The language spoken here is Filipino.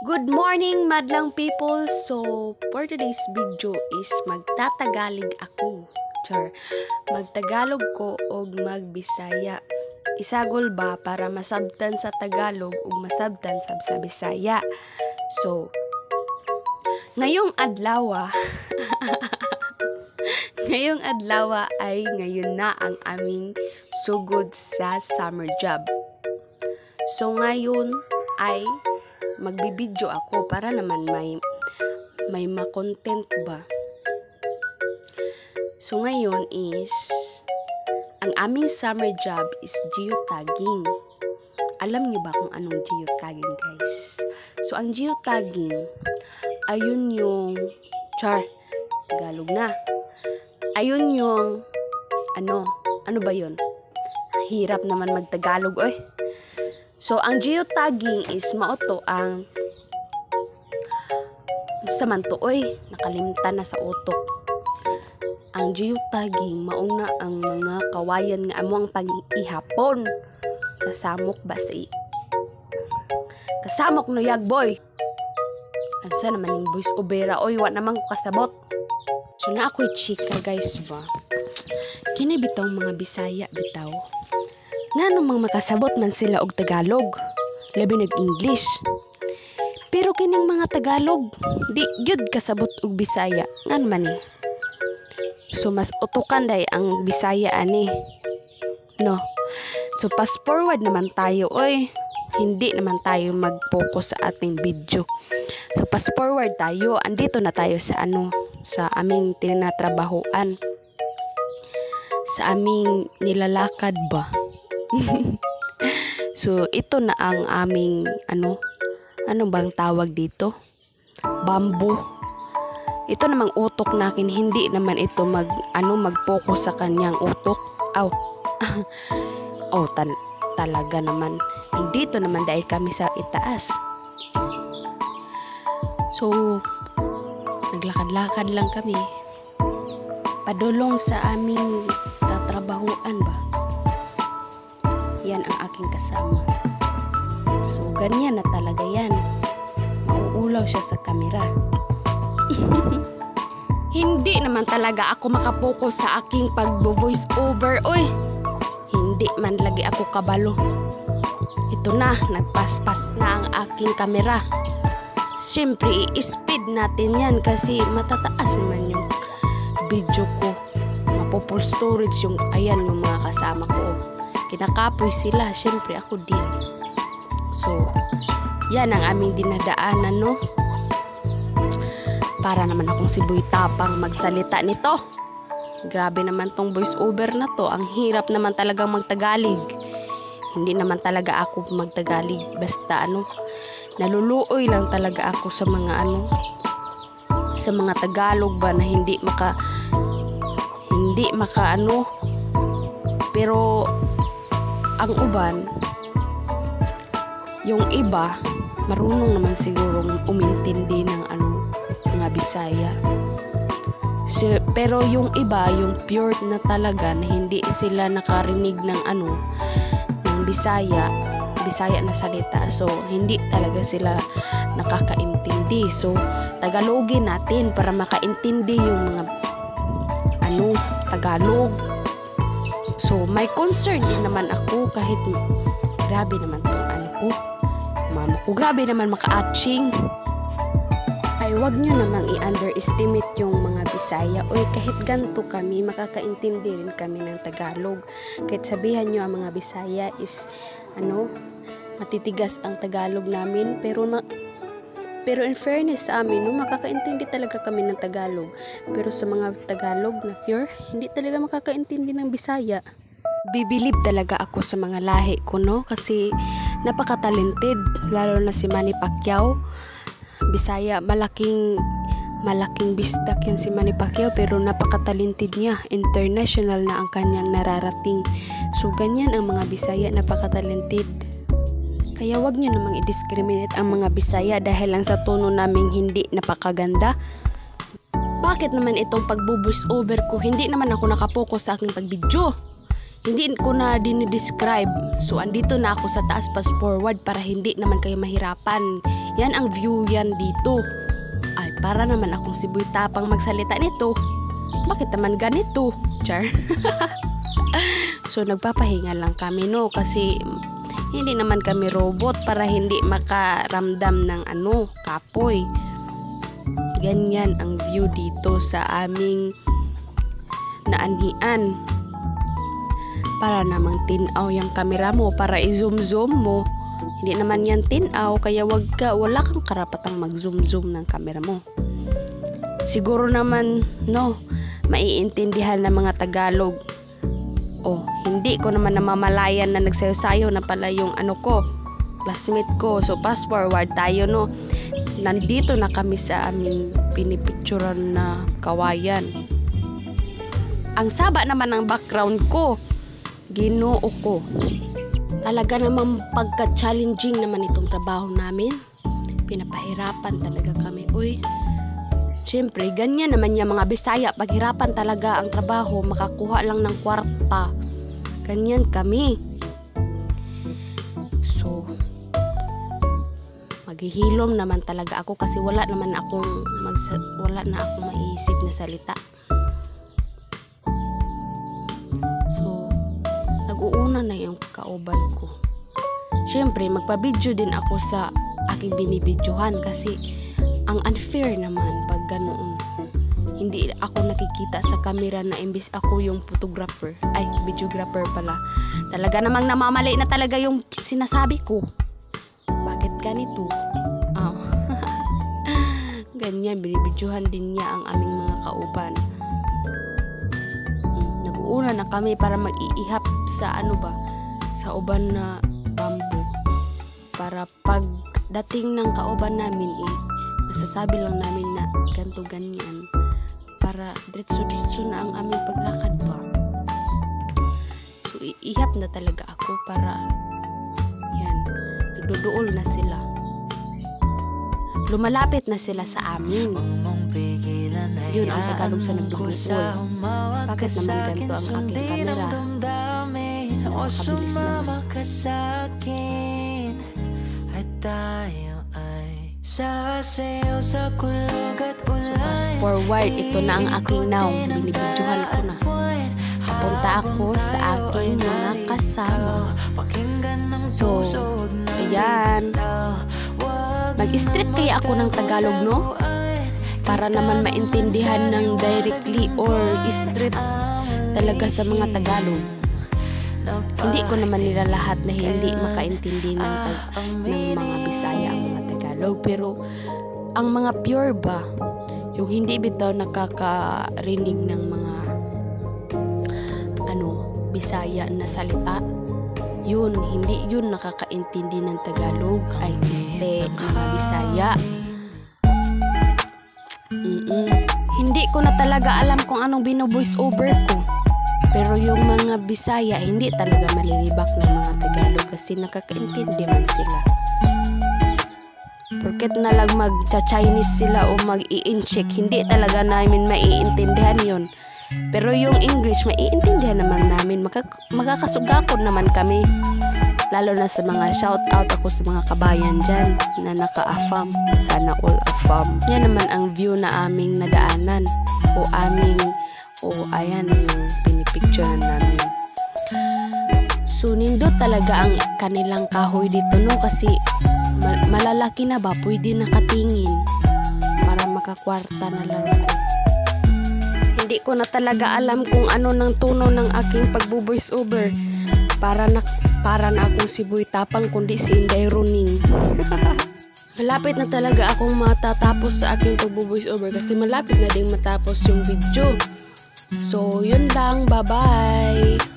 Good morning, madlang people! So, for today's video is magtatagalig ako. Magtagalog ko og magbisaya. Isagol ba para masabtan sa Tagalog ug masabtan sa Bisaya. So, ngayong adlaw ngayong adlaw ay ngayon na ang aming sugod sa summer job. So, ngayon ay magbibideo ako para naman may ma-content ba. So ngayon is ang aming summer job is geotagging. Alam niyo ba kung anong geotagging, guys? So ang geotagging ayun yung Tagalog na. Ayun yung ano ba yun? Hirap naman magtagalog oy. So, ang geotagging is mauto ang samantuoy, nakalimtan na sa utok. Ang geotagging mauna ang mga kawayan nga amo ang pag-ihapon. Kasamok ba sa kasamok no yag boy. Ansa naman yung voice overa oy, wa naman ko kasabot. So na ako'y chika guys ba. Kini bitaw mga Bisaya bitaw. Nga namang makasabot man sila og Tagalog, labi nag-English. Pero kining mga Tagalog, di gyud kasabot og Bisaya, nga naman eh. So mas utukan day ang Bisaya ani. No. So fast forward naman tayo, oy. Hindi naman tayo mag-focus sa ating video. So fast forward tayo, andito na tayo sa sa aming tinatrabahoan. Sa aming nilalakad ba. So ito na ang aming ano bang tawag dito? Bamboo. Ito namang utok nakin, hindi naman ito mag-focus sa kanyang utok. Talaga naman. Dito naman dahil kami sa itaas. So naglakad-lakad lang kami. Padulong sa aming tatrabahuan ba. Yan ang aking kasama. So, ganyan na talaga yan. Mauulaw siya sa kamera. Hindi naman talaga ako makapokus sa aking pag-voice over. Oy, hindi man lagi ako kabalo. Ito na, nagpaspas na ang aking kamera. Siyempre, i-speed natin yan kasi matataas naman yung video ko. Mapo-full storage yung mga kasama ko. Kinakapoy sila, syempre ako din. So, yan ang aming dinadaanan, no? Para naman akong si Boy Tapang magsalita nito. Grabe naman tong voice over na to. Ang hirap naman talagang magtagalog. Hindi naman talaga ako magtagalog. Basta naluluoy lang talaga ako sa mga sa mga Tagalog ba na hindi maka pero ang uban, yung iba, marunong naman sigurong umintindi ng mga Bisaya. So, pero yung iba, yung pure na talaga na hindi sila nakarinig ng ng Bisaya na salita. So, hindi talaga sila nakakaintindi. So, Tagalogin natin para makaintindi yung mga Tagalog. So, may concern din naman ako kahit grabe naman tong mama ko, grabe naman maka-atching. Ay, wag nyo namang i-underestimate yung mga Bisaya. Oy, kahit ganito kami, makakaintindi rin kami ng Tagalog. Kahit sabihan nyo ang mga Bisaya is, matitigas ang Tagalog namin. Pero in fairness sa amin, makakaintindi talaga kami ng Tagalog. Pero sa mga Tagalog na pure, hindi talaga makakaintindi ng Bisaya. Bibilib talaga ako sa mga lahi ko, no? Kasi napaka-talented. Lalo na si Manny Pacquiao. Bisaya, malaking bistak yan si Manny Pacquiao. Pero napaka-talented niya. International na ang kanyang nararating. So, ganyan ang mga Bisaya, napaka-talented. Kaya wag nyo namang i-discriminate ang mga Bisaya dahil lang sa tono naming hindi napakaganda. Bakit naman itong pag-voice over ko? Hindi naman ako nakapokus sa aking pag-video. Hindi ko na dinidescribe. So, andito na ako sa taas, fast forward para hindi naman kayo mahirapan Yan ang view yan dito. Ay, para naman akong siboy tapang magsalita nito. Bakit naman ganito? Char. So, nagpapahinga lang kami, no? Kasi hindi naman kami robot para hindi makaramdam ng kapoy. Ganyan ang view dito sa aming naanhian. Para namang tinaw yung camera mo para i-zoom-zoom mo. Hindi naman yan tinaw, kaya wala kang karapatang mag-zoom-zoom ng camera mo. Siguro naman, no, maiintindihan ng mga Tagalog. Hindi ko naman namamalayan na nagsayo-sayo na pala yung classmate ko. So, fast forward tayo, no. Nandito na kami sa aming pinipicturan na kawayan. Ang saba naman ng background ko. Ginoo ko. Talaga naman pagka-challenging naman itong trabaho namin. Pinapahirapan talaga kami. Siyempre, ganyan naman yung mga Bisaya. Paghirapan talaga ang trabaho, makakuha lang ng kwarta. Ganyan kami. So, maghihilom naman talaga ako kasi wala na akong maiisip na salita. So, nag-uuna na yung kauban ko. Siyempre, magpa-video din ako sa aking binibidyohan kasi ang unfair naman pag ganoon. Hindi ako nakikita sa camera na imbis ako yung videographer pala. Talaga namang namamali na talaga yung sinasabi ko. Bakit ganito? Ganyan, binibidyohan din niya ang aming mga kauban. Nag-uuna na kami para mag-iihap sa sa uban na bamboo. Para pagdating ng kauban namin nasasabi lang namin na ganto ganyan. Para diretso-diretso na ang aming paglakad pa. So, iihap na talaga ako para nagduduol na sila. Lumalapit na sila sa amin. Yun ang Tagalog sa nagduduol. Bakit naman ganito ang aking camera? Nakakabilis naman. So, fast forward, ito na ang aking now. Binibidyohan ko na. Papunta ako sa aking mga kasama. So, ayan. Mag-street kaya ako ng Tagalog, no? Para naman maintindihan ng directly or straight talaga sa mga Tagalog. Hindi ko naman nila lahat na hindi makaintindi ng mga Bisaya ang mga Tagalog. Pero ang mga pure ba, yung hindi bitaw nakakarinig ng mga Bisaya na salita, hindi yun nakakaintindi ng Tagalog. Ay, mga Bisaya. Hindi ko na talaga alam kung anong bino-voice over ko. Pero yung mga Bisaya, hindi talaga malilibak ng mga Tagalog kasi nakakaintindi man sila. Porket na lang mag-Chinese sila o mag-i-incheck, hindi talaga namin maiintindihan yon. Pero yung English, maiintindihan naman namin. Magkakasugakon naman kami. Lalo na sa mga shout-out ako sa mga kabayan dyan na naka-AFAM. Sana all AFAM. Yan naman ang view na aming nadaanan. Ayan yung pinipicturean namin. So, nindot talaga ang kanilang kahoy dito, no? Kasi malalaki na ba? Pwede nakatingin para makakwarta na lang ko. Hindi ko na talaga alam kung ano ng tono ng aking pagbo-voice over. Para na akong siboy tapang kundi si Inday Runing. Malapit na talaga akong matatapos sa aking pagbo-voice over kasi malapit na ding matapos yung video. So, yun lang. Bye-bye!